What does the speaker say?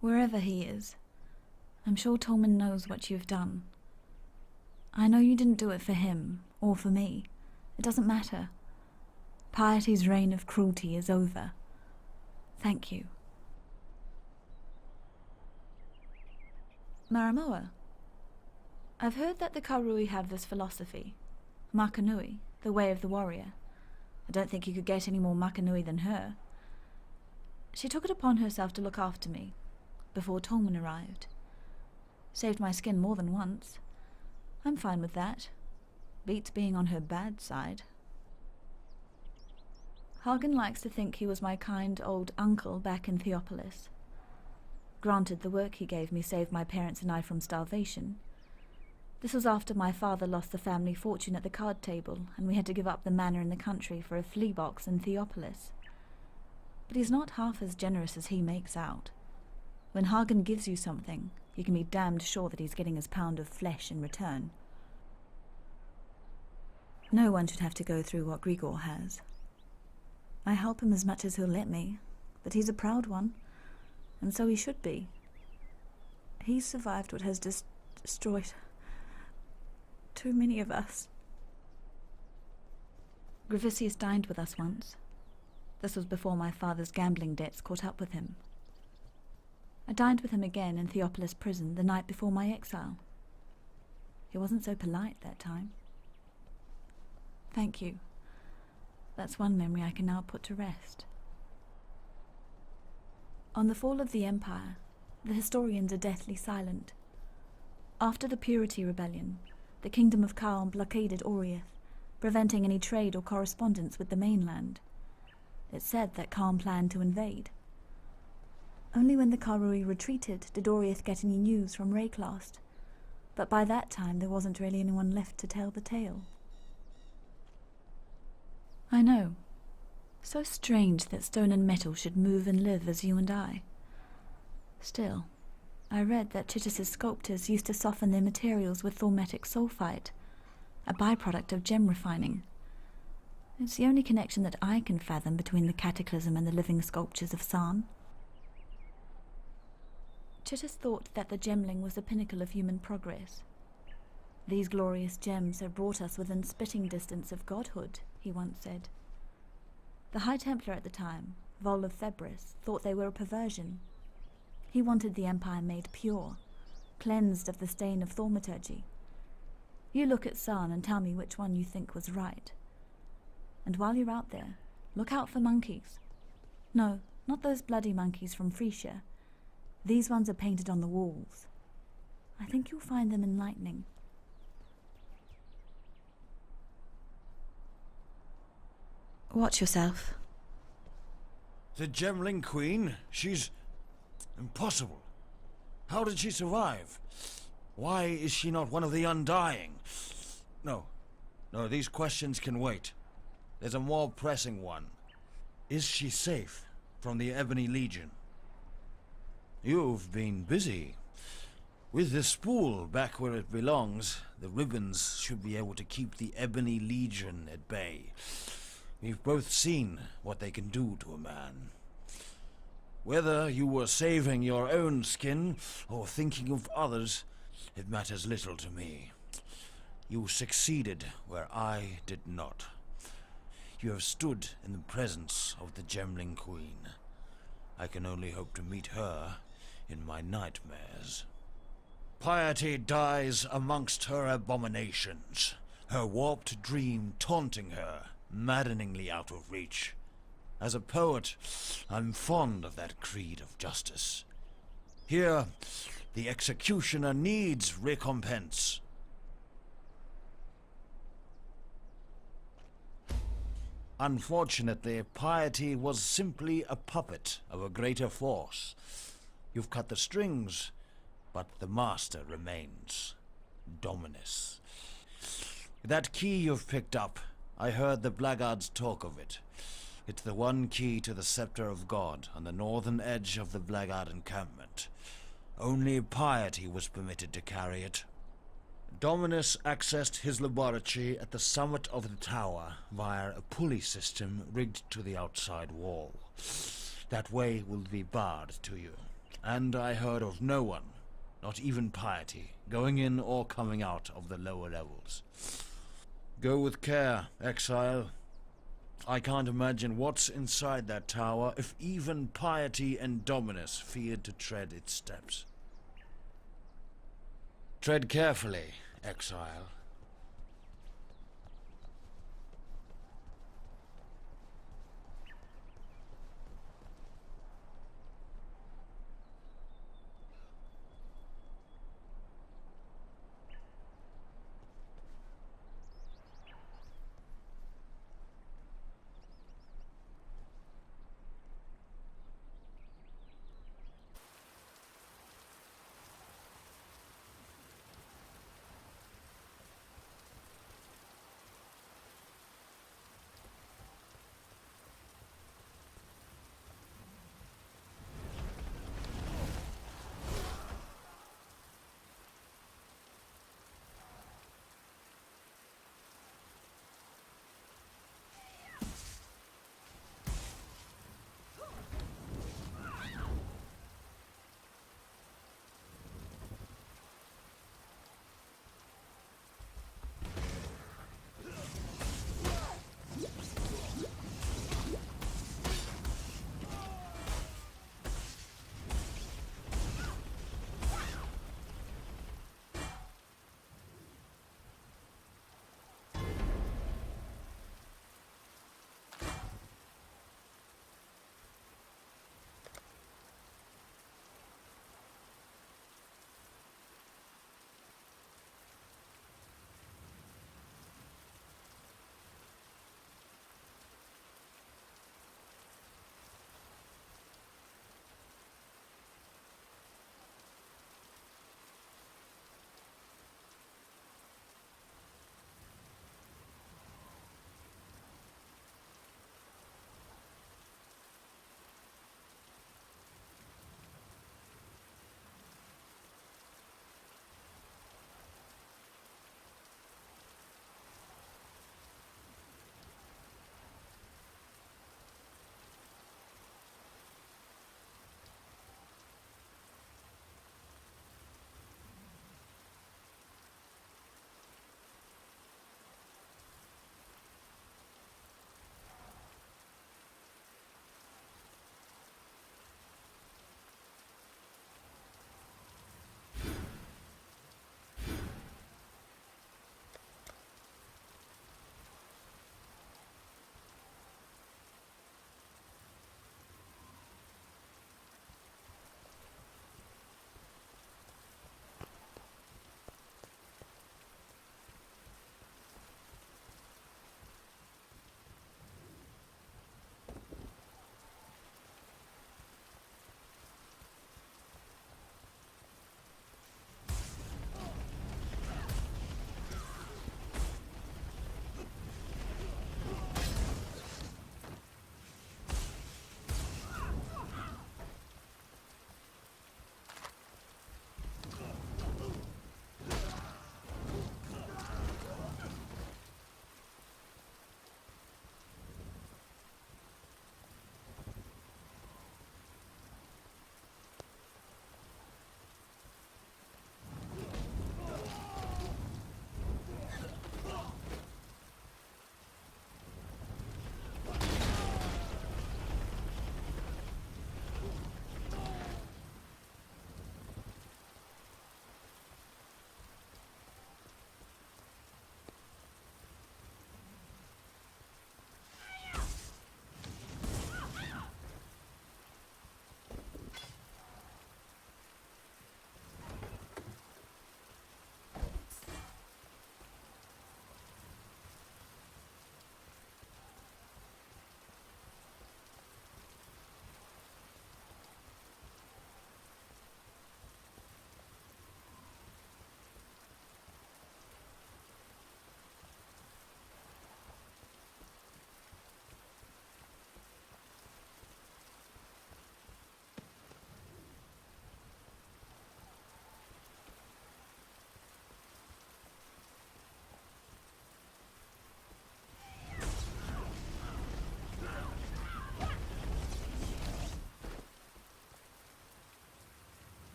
Wherever he is, I'm sure Tolman knows what you've done. I know you didn't do it for him, or for me. It doesn't matter. Piety's reign of cruelty is over. Thank you. Maramoa, I've heard that the Karui have this philosophy. Makanui, the way of the warrior. I don't think you could get any more Makanui than her. She took it upon herself to look after me, before Tolman arrived. Saved my skin more than once. I'm fine with that. Beats being on her bad side. Hagen likes to think he was my kind old uncle back in Theopolis. Granted, the work he gave me saved my parents and I from starvation. This was after my father lost the family fortune at the card table, and we had to give up the manor in the country for a flea box in Theopolis. But he's not half as generous as he makes out. When Hagen gives you something, you can be damned sure that he's getting his pound of flesh in return. No one should have to go through what Grigor has. I help him as much as he'll let me, but he's a proud one, and so he should be. He's survived what has destroyed too many of us. Gravicius dined with us once. This was before my father's gambling debts caught up with him. I dined with him again in Theopolis prison the night before my exile. He wasn't so polite that time. Thank you. That's one memory I can now put to rest. On the fall of the Empire, the historians are deathly silent. After the Purity Rebellion, the Kingdom of Kalm blockaded Oriath, preventing any trade or correspondence with the mainland. It's said that Kalm planned to invade. Only when the Karui retreated did Oriath get any news from Rayclast, but by that time there wasn't really anyone left to tell the tale. I know. So strange that stone and metal should move and live as you and I. Still, I read that Chitis's sculptors used to soften their materials with thaumatic sulfite, a byproduct of gem refining. It's the only connection that I can fathom between the cataclysm and the living sculptures of San. Chitis thought that the gemling was the pinnacle of human progress. These glorious gems have brought us within spitting distance of godhood, he once said. The High Templar at the time, Vaal of Thebris, thought they were a perversion. He wanted the Empire made pure, cleansed of the stain of thaumaturgy. You look at San and tell me which one you think was right. And while you're out there, look out for monkeys. No, not those bloody monkeys from Frisia. These ones are painted on the walls. I think you'll find them enlightening. Watch yourself. The Gemling Queen? She's... impossible. How did she survive? Why is she not one of the Undying? No, these questions can wait. There's a more pressing one. Is she safe from the Ebony Legion? You've been busy. With the spool back where it belongs, the ribbons should be able to keep the Ebony Legion at bay. We've both seen what they can do to a man. Whether you were saving your own skin or thinking of others, it matters little to me. You succeeded where I did not. You have stood in the presence of the Gemling Queen. I can only hope to meet her in my nightmares. Piety dies amongst her abominations, her warped dream taunting her, maddeningly out of reach. As a poet, I'm fond of that creed of justice. Here, the executioner needs recompense. Unfortunately, Piety was simply a puppet of a greater force. You've cut the strings, but the master remains. Dominus. That key you've picked up, I heard the blackguards talk of it. It's the one key to the Scepter of God on the northern edge of the blackguard encampment. Only Piety was permitted to carry it. Dominus accessed his laboratory at the summit of the tower via a pulley system rigged to the outside wall. That way will be barred to you. And I heard of no one, not even piety, going in or coming out of the lower levels. Go with care, Exile. I can't imagine what's inside that tower if even piety and Dominus feared to tread its steps. Tread carefully, Exile.